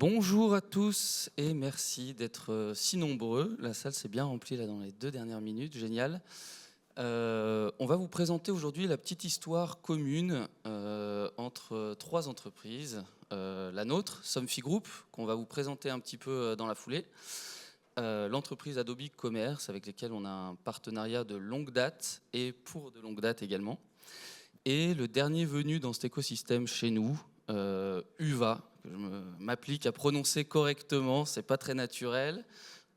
Bonjour à tous et merci d'être si nombreux. La salle s'est bien remplie là dans les 2 dernières minutes, génial. On va vous présenter aujourd'hui la petite histoire commune entre 3 entreprises. La nôtre, Somfy Group, qu'on va vous présenter un petit peu dans la foulée. L'entreprise Adobe Commerce, avec lesquelles on a un partenariat de longue date et pour de longue date également. Et le dernier venu dans cet écosystème chez nous, UVA, que je m'applique à prononcer correctement, c'est pas très naturel.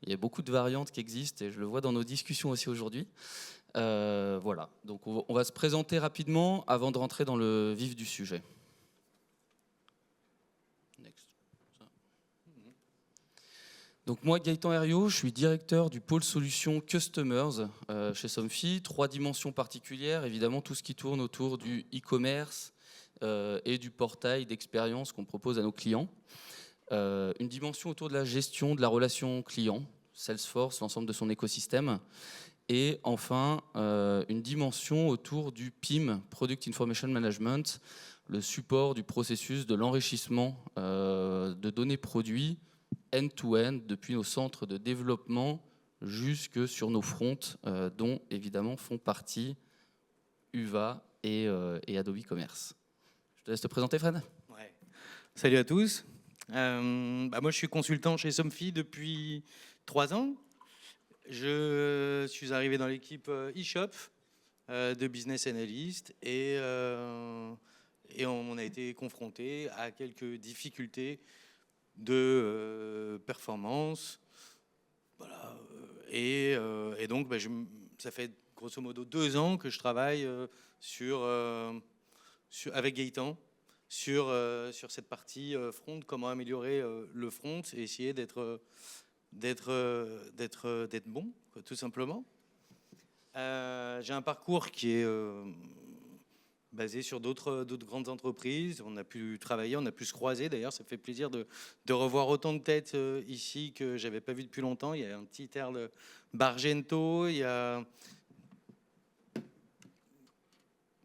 Il y a beaucoup de variantes qui existent et je le vois dans nos discussions aussi aujourd'hui. Voilà, donc on va se présenter rapidement avant de rentrer dans le vif du sujet. Next. Donc moi, Gaëtan Herriot, je suis directeur du pôle solutions Customers chez Somfy. 3 dimensions particulières, évidemment tout ce qui tourne autour du e-commerce et du portail d'expérience qu'on propose à nos clients. Une dimension autour de la gestion de la relation client, Salesforce, l'ensemble de son écosystème. Et enfin, une dimension autour du PIM, Product Information Management, le support du processus de l'enrichissement de données produits end-to-end, depuis nos centres de développement jusque sur nos fronts, dont évidemment font partie UVA et Adobe Commerce. Je te laisse te présenter, Fred. Ouais. Salut à tous. Moi, je suis consultant chez Somfy depuis 3 ans. Je suis arrivé dans l'équipe e-shop de business analyst et on a été confronté à quelques difficultés de performance. Voilà. Et donc, ça fait grosso modo 2 ans que je travaille avec Gaëtan sur cette partie front, comment améliorer le front et essayer d'être bon, tout simplement. J'ai un parcours qui est basé sur d'autres grandes entreprises. On a pu travailler, on a pu se croiser. D'ailleurs, ça fait plaisir de revoir autant de têtes ici que j'avais pas vu depuis longtemps. Il y a un petit air de Bargento. Il y a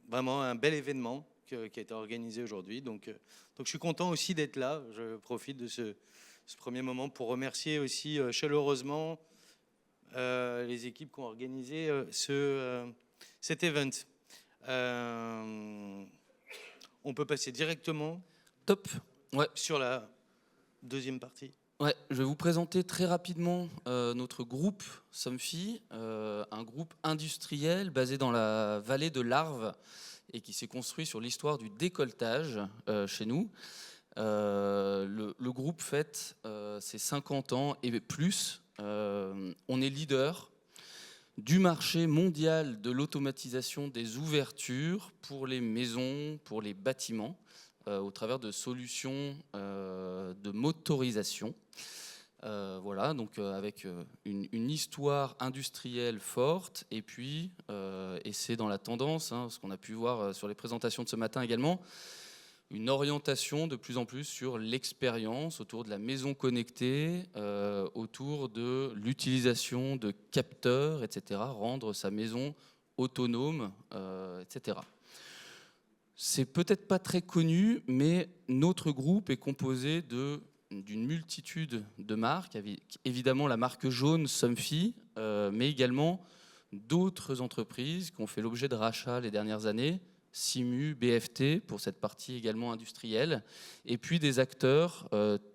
vraiment un bel événement qui a été organisé aujourd'hui. Donc je suis content aussi d'être là. Je profite de ce premier moment pour remercier aussi chaleureusement les équipes qui ont organisé cet event. On peut passer directement Top. Ouais. sur la deuxième partie. Ouais, je vais vous présenter très rapidement notre groupe Somfy, un groupe industriel basé dans la vallée de l'Arve et qui s'est construit sur l'histoire du décolletage chez nous. Le groupe fête ses 50 ans et plus. On est leader du marché mondial de l'automatisation des ouvertures pour les maisons, pour les bâtiments, au travers de solutions de motorisation. Voilà, donc avec une histoire industrielle forte, et puis, et c'est dans la tendance, ce qu'on a pu voir sur les présentations de ce matin également, une orientation de plus en plus sur l'expérience autour de la maison connectée, autour de l'utilisation de capteurs, etc., rendre sa maison autonome, etc. C'est peut-être pas très connu, mais notre groupe est composé d'une multitude de marques, évidemment la marque jaune Somfy, mais également d'autres entreprises qui ont fait l'objet de rachats les dernières années, Simu, BFT pour cette partie également industrielle, et puis des acteurs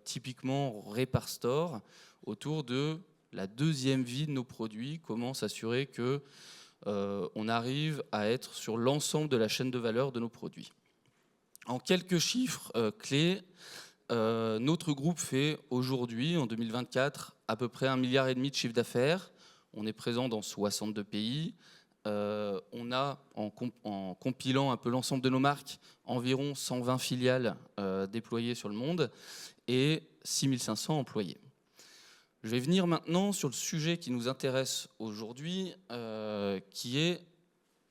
typiquement Reparstore autour de la deuxième vie de nos produits, comment s'assurer que on arrive à être sur l'ensemble de la chaîne de valeur de nos produits. En quelques chiffres clés, notre groupe fait aujourd'hui, en 2024, à peu près 1,5 milliard de chiffre d'affaires. On est présent dans 62 pays. On a, en compilant un peu l'ensemble de nos marques, environ 120 filiales déployées sur le monde et 6500 employés. Je vais venir maintenant sur le sujet qui nous intéresse aujourd'hui, qui est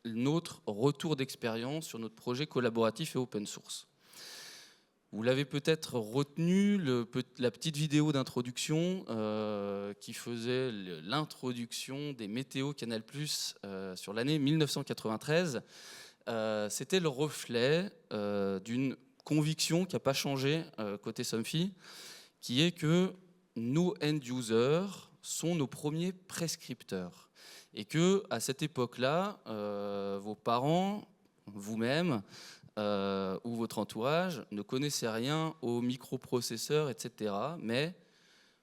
notre retour d'expérience sur notre projet collaboratif et open source. Vous l'avez peut-être retenu, la petite vidéo d'introduction qui faisait l'introduction des météos Canal+ sur l'année 1993. C'était le reflet d'une conviction qui n'a pas changé côté Somfy, qui est que nos end-users sont nos premiers prescripteurs. Et que à cette époque-là, vos parents, vous-même, ou votre entourage ne connaissait rien aux microprocesseurs, etc. Mais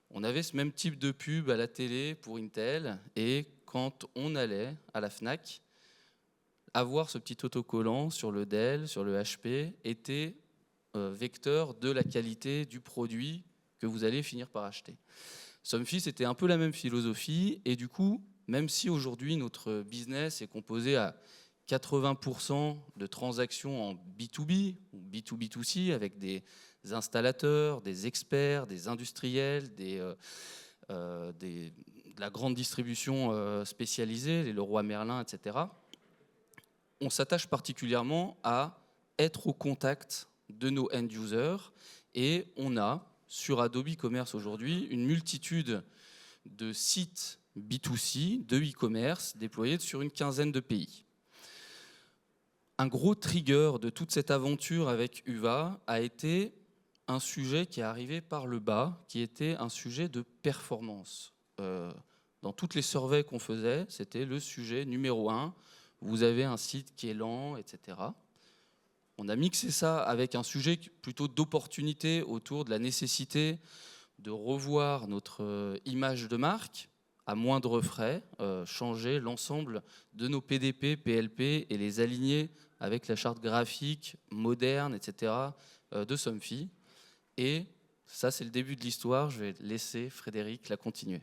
on avait ce même type de pub à la télé pour Intel, et quand on allait à la Fnac, avoir ce petit autocollant sur le Dell, sur le HP, était vecteur de la qualité du produit que vous allez finir par acheter. Somfy, c'était un peu la même philosophie, et du coup, même si aujourd'hui notre business est composé à 80% de transactions en B2B ou B2B2C avec des installateurs, des experts, des industriels, de la grande distribution spécialisée, les Leroy Merlin, etc. On s'attache particulièrement à être au contact de nos end-users, et on a sur Adobe Commerce aujourd'hui une multitude de sites B2C, de e-commerce déployés sur une quinzaine de pays. Un gros trigger de toute cette aventure avec UVA a été un sujet qui est arrivé par le bas, qui était un sujet de performance. Dans toutes les surveys qu'on faisait, c'était le sujet numéro 1. Vous avez un site qui est lent, etc. On a mixé ça avec un sujet plutôt d'opportunité autour de la nécessité de revoir notre image de marque à moindre frais, changer l'ensemble de nos PDP, PLP et les aligner avec la charte graphique moderne, etc. De Somfy. Et ça, c'est le début de l'histoire. Je vais laisser Frédéric la continuer.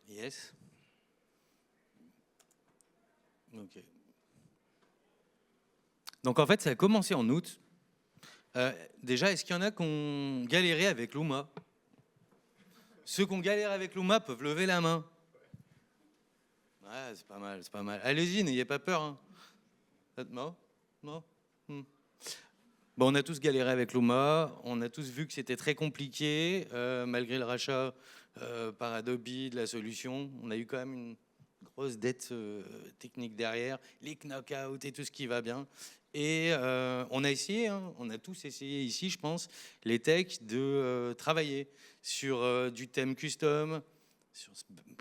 Yes. Ok. Donc en fait, ça a commencé en août. Déjà, est-ce qu'il y en a qui ont galéré avec Luma? Ceux qui ont galéré avec Luma peuvent lever la main. Ouais, c'est pas mal, c'est pas mal. Allez-y, n'ayez pas peur. Hein. Non? Non? Bon, on a tous galéré avec Luma. On a tous vu que c'était très compliqué, malgré le rachat par Adobe de la solution. On a eu quand même une grosse dette technique derrière, les knockouts et tout ce qui va bien. Et on a essayé, hein, on a tous essayé ici, je pense, les techs, de travailler sur du thème custom, sur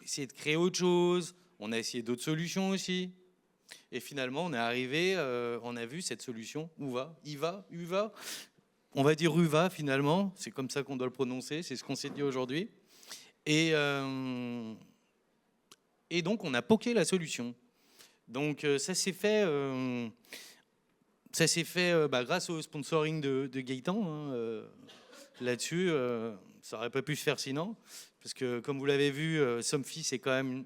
essayer de créer autre chose. On a essayé d'autres solutions aussi. Et finalement, on est arrivé, on a vu cette solution, UVA, on va dire UVA finalement, c'est comme ça qu'on doit le prononcer, c'est ce qu'on s'est dit aujourd'hui. Et donc, on a poké la solution. Donc, ça s'est fait grâce au sponsoring de Gaëtan. Hein, là-dessus, ça n'aurait pas pu se faire sinon. Parce que, comme vous l'avez vu, Somfy, c'est quand même une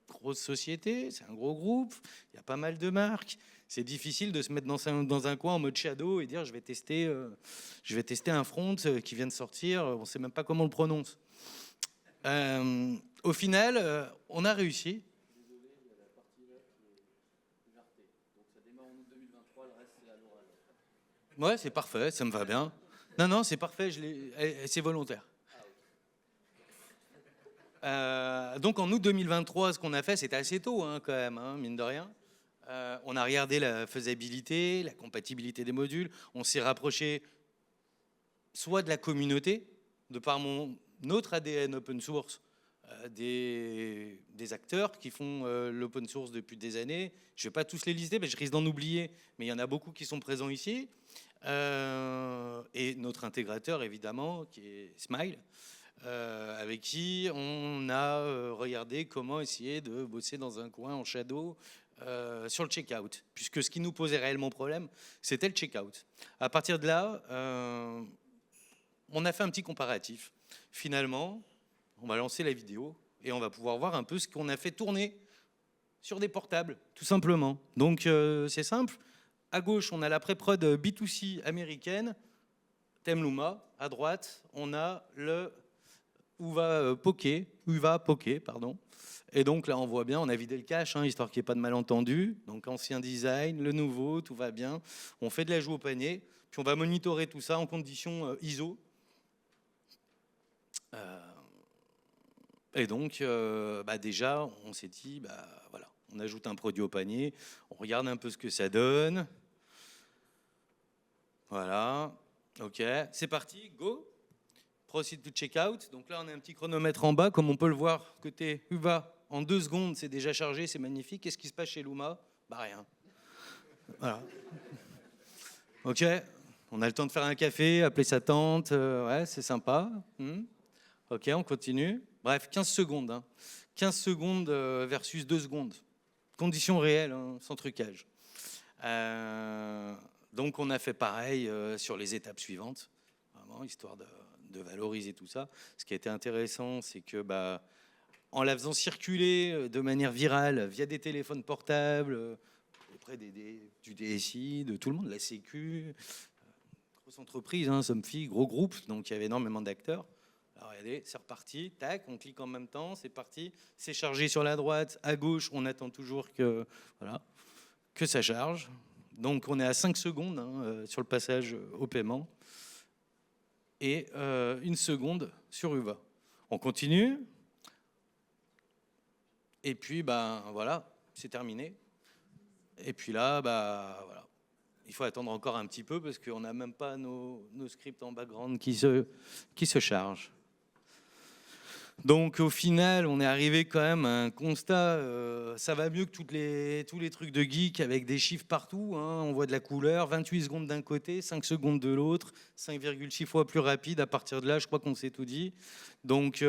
grosse société, c'est un gros groupe, il y a pas mal de marques. C'est difficile de se mettre dans un coin en mode shadow et dire je vais tester un front qui vient de sortir, on ne sait même pas comment on le prononce. Au final, on a réussi. Désolé, il y a la partie là qui est jartée. Donc ça démarre en août 2023, le reste c'est à l'oral. Ouais, c'est parfait, ça me va bien. Non, c'est parfait, c'est volontaire. Donc en août 2023, ce qu'on a fait, c'était assez tôt hein, quand même, hein, mine de rien. On a regardé la faisabilité, la compatibilité des modules. On s'est rapproché soit de la communauté, de par notre ADN open source, des acteurs qui font l'open source depuis des années. Je ne vais pas tous les lister, mais je risque d'en oublier, mais il y en a beaucoup qui sont présents ici. Et notre intégrateur, évidemment, qui est Smile, avec qui on a regardé comment essayer de bosser dans un coin en shadow sur le checkout, puisque ce qui nous posait réellement problème, c'était le checkout. À partir de là, on a fait un petit comparatif. Finalement, on va lancer la vidéo et on va pouvoir voir un peu ce qu'on a fait tourner sur des portables, tout simplement. Donc c'est simple. À gauche, on a la pré-prod B2C américaine, thème Luma. À droite, on a le UVA Poké, pardon. Et donc là, on voit bien, on a vidé le cache, hein, histoire qu'il n'y ait pas de malentendu. Donc ancien design, le nouveau, tout va bien. On fait de la joue au panier, puis on va monitorer tout ça en conditions ISO. Et donc, déjà, on s'est dit, voilà, on ajoute un produit au panier, on regarde un peu ce que ça donne. Voilà. Ok, c'est parti, go. Proceed to checkout. Donc là, on a un petit chronomètre en bas, comme on peut le voir côté UVA. En 2 secondes, c'est déjà chargé, c'est magnifique. Qu'est-ce qui se passe chez Luma? Bah rien. Voilà. Ok, on a le temps de faire un café, appeler sa tante. Ouais, c'est sympa. Ok, on continue. Bref, 15 secondes. 15 secondes versus 2 secondes. Conditions réelles, sans trucage. Donc on a fait pareil sur les étapes suivantes, vraiment, histoire de valoriser tout ça. Ce qui a été intéressant, c'est que en la faisant circuler de manière virale via des téléphones portables, auprès du DSI, de tout le monde, la Sécu, grosse entreprise, Somfy, gros groupe, donc il y avait énormément d'acteurs. Alors regardez, c'est reparti, tac, on clique en même temps, c'est parti, c'est chargé sur la droite, à gauche, on attend toujours que ça charge. Donc on est à 5 secondes sur le passage au paiement et 1 seconde sur UVA. On continue et puis voilà, c'est terminé. Et puis là, voilà, il faut attendre encore un petit peu parce qu'on n'a même pas nos scripts en background qui se chargent. Donc au final, on est arrivé quand même à un constat, ça va mieux que tous les trucs de geek avec des chiffres partout, on voit de la couleur, 28 secondes d'un côté, 5 secondes de l'autre, 5,6 fois plus rapide. À partir de là, je crois qu'on s'est tout dit. Donc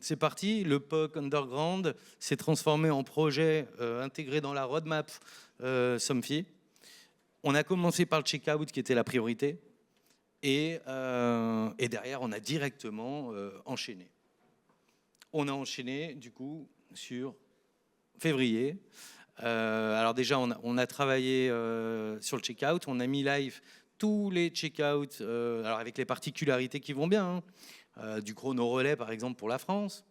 c'est parti, le POC Underground s'est transformé en projet intégré dans la roadmap Somfy. On a commencé par le checkout qui était la priorité et derrière, on a directement enchaîné. On a enchaîné, du coup, sur février. Alors déjà, on a travaillé sur le checkout. On a mis live tous les checkouts, alors avec les particularités qui vont bien. Du chrono relais, par exemple, pour la France.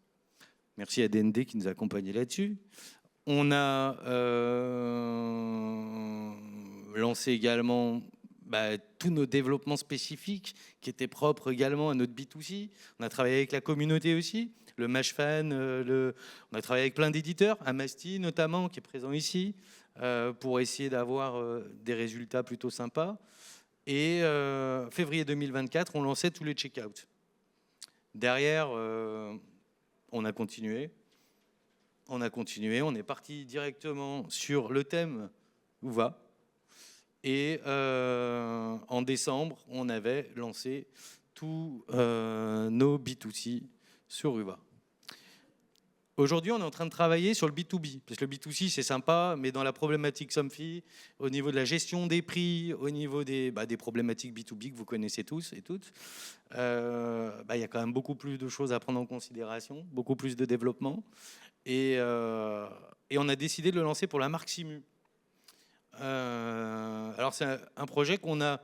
Merci à DND qui nous a accompagnés là-dessus. On a lancé également tous nos développements spécifiques qui étaient propres également à notre B2C. On a travaillé avec la communauté aussi. Le Mashfan, on a travaillé avec plein d'éditeurs, Amasti notamment, qui est présent ici, pour essayer d'avoir des résultats plutôt sympas. Et février 2024, on lançait tous les checkouts. Derrière, on a continué. On est parti directement sur le thème UVA. Et en décembre, on avait lancé tous nos B2C sur UVA. Aujourd'hui, on est en train de travailler sur le B2B, parce que le B2C, c'est sympa, mais dans la problématique Somfy, au niveau de la gestion des prix, au niveau des problématiques B2B que vous connaissez tous et toutes, il y a quand même beaucoup plus de choses à prendre en considération, beaucoup plus de développement. Et on a décidé de le lancer pour la marque Simu. Alors, c'est un projet qu'on a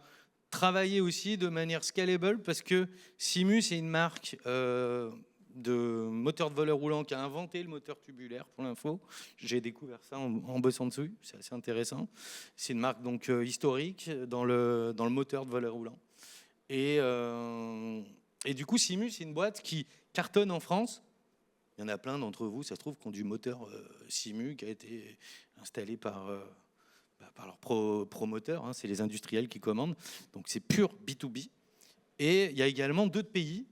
travaillé aussi de manière scalable, parce que Simu, c'est une marque de moteur de volet roulant qui a inventé le moteur tubulaire, pour l'info. J'ai découvert ça en bossant dessus, c'est assez intéressant. C'est une marque donc historique dans le moteur de volet roulant. Et du coup, Simu, c'est une boîte qui cartonne en France. Il y en a plein d'entre vous, ça se trouve, qui ont du moteur Simu qui a été installé par leurs promoteurs. C'est les industriels qui commandent. Donc c'est pur B2B. Et il y a également d'autres pays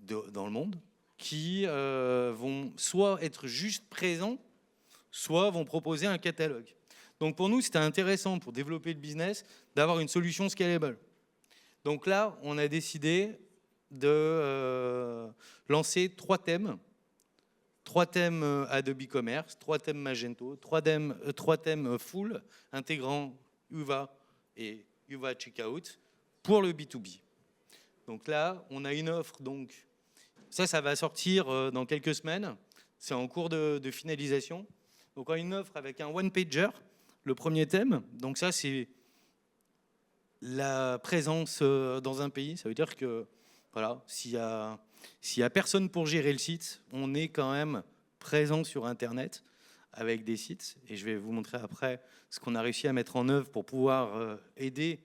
dans le monde qui vont soit être juste présents, soit vont proposer un catalogue. Donc pour nous, c'était intéressant pour développer le business d'avoir une solution scalable. Donc là, on a décidé de lancer 3 thèmes. 3 thèmes Adobe Commerce, 3 thèmes Magento, 3 thèmes full, intégrant UVA et UVA Checkout pour le B2B. Donc là, on a une offre, donc ça va sortir dans quelques semaines. C'est en cours de finalisation. Donc on a une offre avec un one-pager, le premier thème. Donc ça, c'est la présence dans un pays. Ça veut dire que voilà, s'il y a personne pour gérer le site, on est quand même présent sur Internet avec des sites. Et je vais vous montrer après ce qu'on a réussi à mettre en œuvre pour pouvoir aider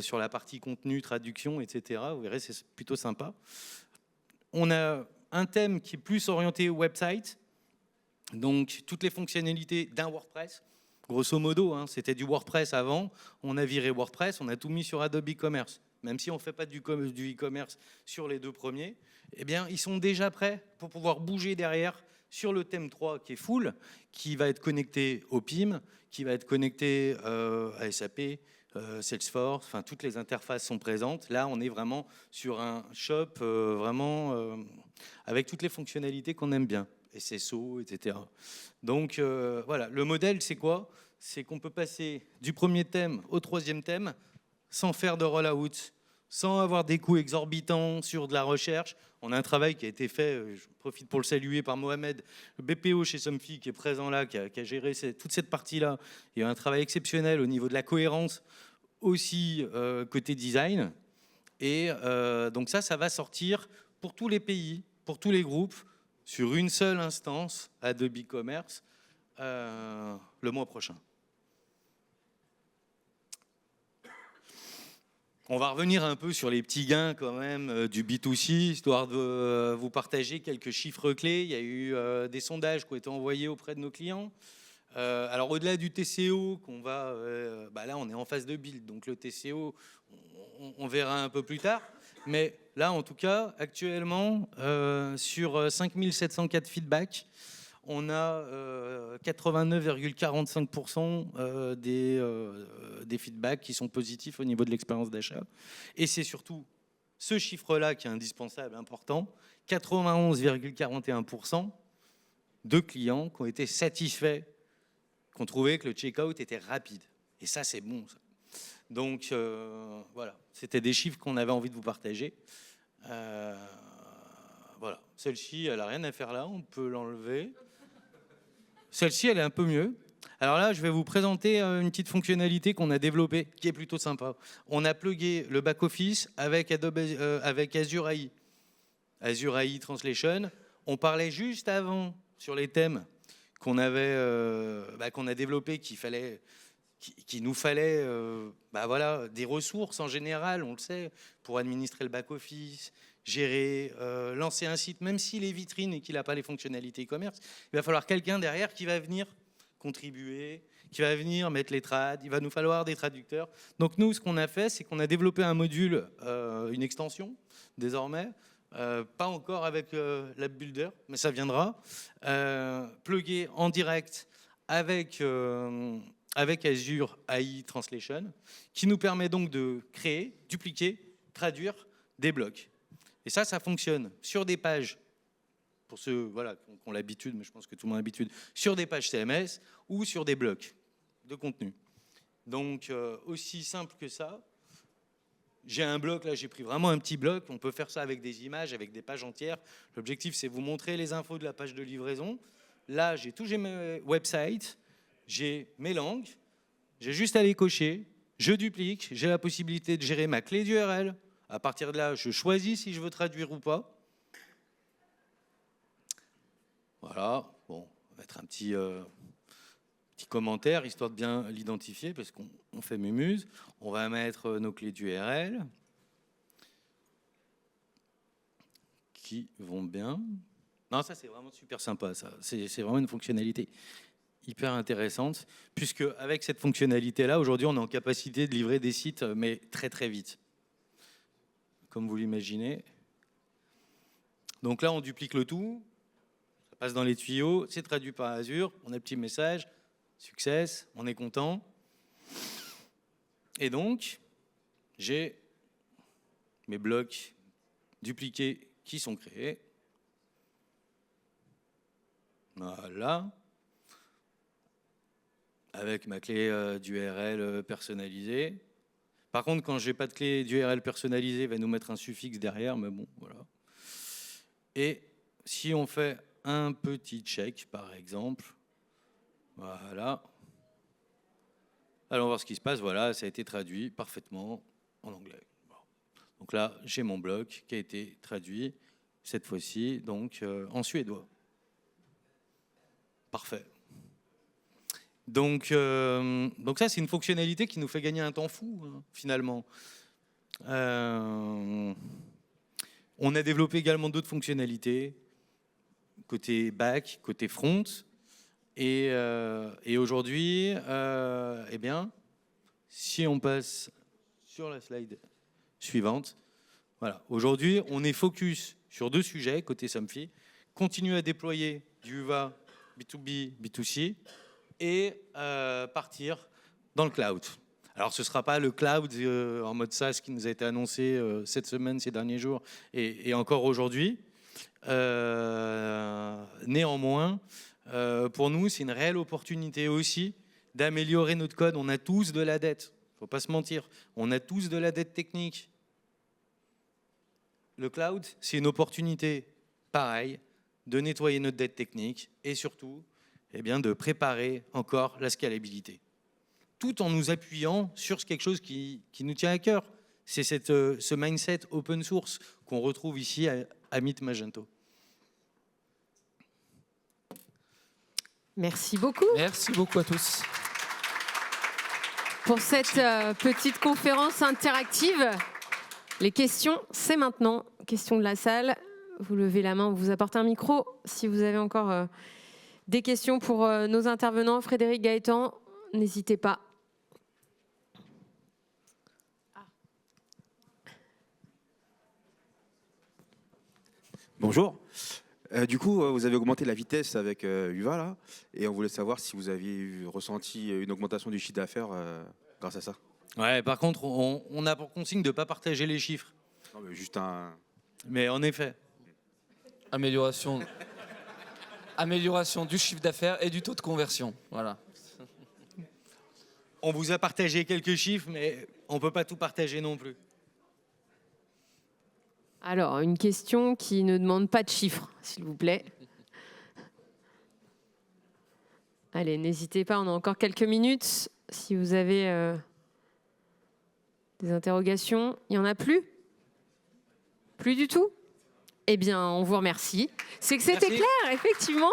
sur la partie contenu, traduction, etc. Vous verrez, c'est plutôt sympa. On a un thème qui est plus orienté au website, donc toutes les fonctionnalités d'un WordPress. Grosso modo, hein, c'était du WordPress avant, on a viré WordPress, on a tout mis sur Adobe e-commerce. Même si on ne fait pas du e-commerce sur les 2 premiers, eh bien, ils sont déjà prêts pour pouvoir bouger derrière sur le thème 3 qui est full, qui va être connecté au PIM, qui va être connecté à SAP, Salesforce, enfin toutes les interfaces sont présentes. Là, on est vraiment sur un shop avec toutes les fonctionnalités qu'on aime bien. SSO, etc. Donc voilà, le modèle c'est quoi? C'est qu'on peut passer du premier thème au 3e thème sans faire de rollout, sans avoir des coûts exorbitants sur de la recherche. On a un travail qui a été fait, je profite pour le saluer, par Mohamed, le BPO chez Somfy qui est présent là, qui a géré toute cette partie-là. Il y a un travail exceptionnel au niveau de la cohérence, aussi côté design. Et donc ça va sortir pour tous les pays, pour tous les groupes, sur une seule instance Adobe Commerce le mois prochain. On va revenir un peu sur les petits gains quand même du B2C, histoire de vous partager quelques chiffres clés. Il y a eu des sondages qui ont été envoyés auprès de nos clients. Alors au-delà du TCO, là on est en phase de build, donc le TCO, on verra un peu plus tard. Mais là, en tout cas, actuellement, sur 5704 feedbacks, on a 89,45% des feedbacks qui sont positifs au niveau de l'expérience d'achat. Et c'est surtout ce chiffre-là qui est indispensable, important, 91,41% de clients qui ont été satisfaits, qui ont trouvé que le check-out était rapide. Et ça, c'est bon, ça. Donc voilà, c'était des chiffres qu'on avait envie de vous partager. Voilà, celle-ci, elle n'a rien à faire là, on peut l'enlever. Celle-ci, elle est un peu mieux. Alors là, je vais vous présenter une petite fonctionnalité qu'on a développée, qui est plutôt sympa. On a plugué le back-office avec Azure AI. Azure AI Translation. On parlait juste avant sur les thèmes qu'on a développé, qu'il nous fallait des ressources en général, on le sait, pour administrer le back-office, gérer, lancer un site, même s'il est vitrine et qu'il n'a pas les fonctionnalités e-commerce, il va falloir quelqu'un derrière qui va venir contribuer, qui va venir mettre les trades, il va nous falloir des traducteurs. Donc nous, ce qu'on a fait, c'est qu'on a développé un module, une extension, désormais, pas encore avec l'App Builder, mais ça viendra, plugué en direct avec Azure AI Translation, qui nous permet donc de créer, dupliquer, traduire des blocs. Et ça fonctionne sur des pages, pour ceux qui ont l'habitude, mais je pense que tout le monde a l'habitude, sur des pages CMS ou sur des blocs de contenu. Donc, aussi simple que ça. J'ai un bloc, là, j'ai pris vraiment un petit bloc. On peut faire ça avec des images, avec des pages entières. L'objectif, c'est vous montrer les infos de la page de livraison. Là, j'ai mes websites, j'ai mes langues, j'ai juste à les cocher, je duplique, j'ai la possibilité de gérer ma clé d'URL. À partir de là, je choisis si je veux traduire ou pas. Voilà, bon, on va mettre un petit commentaire, histoire de bien l'identifier, parce qu'on fait mémuse. On va mettre nos clés d'URL, qui vont bien. Non, ça c'est vraiment super sympa, ça. C'est vraiment une fonctionnalité hyper intéressante, puisque avec cette fonctionnalité-là, aujourd'hui, on est en capacité de livrer des sites, mais très très vite, comme vous l'imaginez. Donc là, on duplique le tout, ça passe dans les tuyaux, c'est traduit par Azure, on a un petit message, success, on est content. Et donc, j'ai mes blocs dupliqués qui sont créés. Voilà. Avec ma clé d'URL personnalisée. Par contre, quand je n'ai pas de clé d'URL personnalisée, il va nous mettre un suffixe derrière, mais bon, voilà. Et si on fait un petit check, par exemple, voilà. Allons voir ce qui se passe. Voilà, ça a été traduit parfaitement en anglais. Bon. Donc là, j'ai mon bloc qui a été traduit, cette fois-ci, donc en suédois. Parfait. Donc ça, c'est une fonctionnalité qui nous fait gagner un temps fou, hein, finalement. On a développé également d'autres fonctionnalités, côté back, côté front. Et aujourd'hui, eh bien, si on passe sur la slide suivante, voilà. Aujourd'hui, on est focus sur 2 sujets côté Somfy. Continuer à déployer du UVA B2B, B2C et partir dans le cloud. Alors, ce ne sera pas le cloud en mode SaaS qui nous a été annoncé cette semaine, ces derniers jours et encore aujourd'hui. Néanmoins, pour nous, c'est une réelle opportunité aussi d'améliorer notre code. On a tous de la dette, il ne faut pas se mentir. On a tous de la dette technique. Le cloud, c'est une opportunité, pareil, de nettoyer notre dette technique et surtout, eh bien, de préparer encore la scalabilité. Tout en nous appuyant sur quelque chose qui nous tient à cœur. C'est ce mindset open source qu'on retrouve ici à Meet Magento. Merci beaucoup. Merci beaucoup à tous. Pour cette petite conférence interactive. Les questions, c'est maintenant. Questions de la salle. Vous levez la main, on vous apporte un micro. Si vous avez encore des questions pour nos intervenants, Frédéric, Gaëtan, n'hésitez pas. Bonjour. Du coup, vous avez augmenté la vitesse avec UVA, là, et on voulait savoir si vous aviez ressenti une augmentation du chiffre d'affaires grâce à ça. Ouais, par contre, on a pour consigne de ne pas partager les chiffres. Non, mais juste un... Mais en effet. Amélioration du chiffre d'affaires et du taux de conversion. Voilà. On vous a partagé quelques chiffres, mais on ne peut pas tout partager non plus. Alors, une question qui ne demande pas de chiffres, s'il vous plaît. Allez, n'hésitez pas, on a encore quelques minutes. Si vous avez des interrogations, il n'y en a plus ? Plus du tout ? Eh bien, on vous remercie. C'est que c'était clair, effectivement.